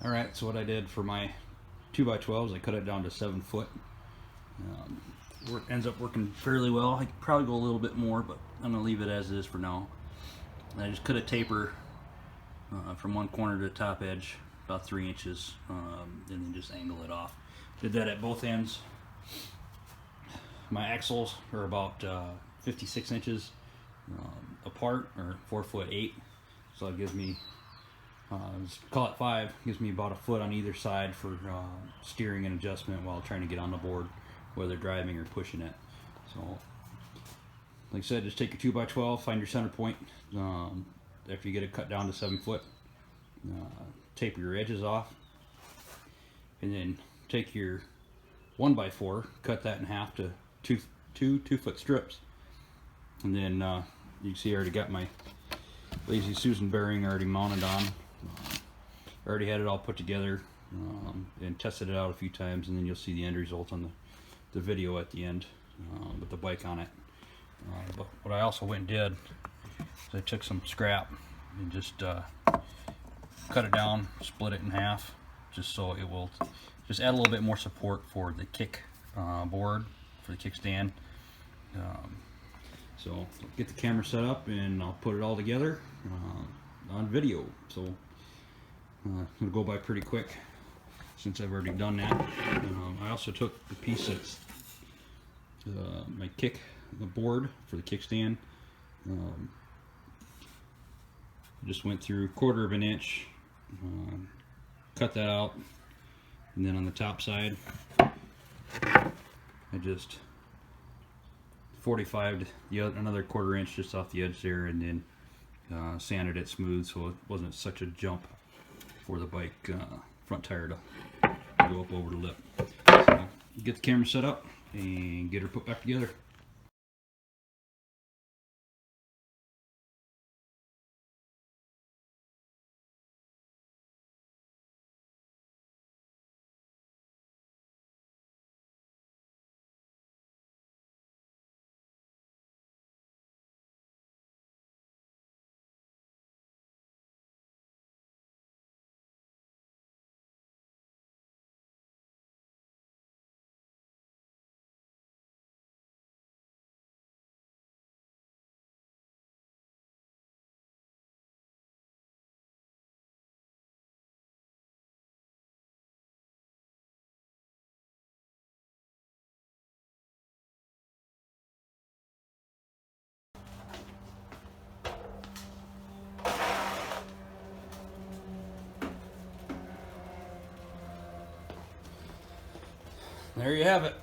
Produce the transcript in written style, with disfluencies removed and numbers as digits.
Alright, so what I did for my 2x12s, I cut it down to 7 foot. Ends up working fairly well. I could probably go a little bit more, but I'm going to leave it as is for now. And I just cut a taper from one corner to the top edge, about 3 inches, and then just angle it off. Did that at both ends. My axles are about 56 inches apart, or 4'8", so it gives me, call it 5, gives me about a foot on either side for steering and adjustment while trying to get on the board, whether driving or pushing it. So, like I said, just take your 2x12, find your center point. After you get it cut down to 7 foot, taper your edges off, and then take your 1x4, cut that in half to two 2-foot strips, and then you can see I already got my Lazy Susan bearing already mounted on. I already had it all put together and tested it out a few times, and then you'll see the end result on the video at the end with the bike on it. But what I also went and did is I took some scrap and just cut it down, split it in half, just so it will just add a little bit more support for the kick board, for the kickstand. So get the camera set up and I'll put it all together on video. So it'll go by pretty quick since I've already done that. I also took the piece that's my kick, the board for the kickstand. Just went through 1/4 of an inch, cut that out, and then on the top side I just 45'd another 1/4 inch just off the edge there, and then sanded it smooth so it wasn't such a jump for the bike front tire to go up over the lip. So get the camera set up and get her put back together. There you have it.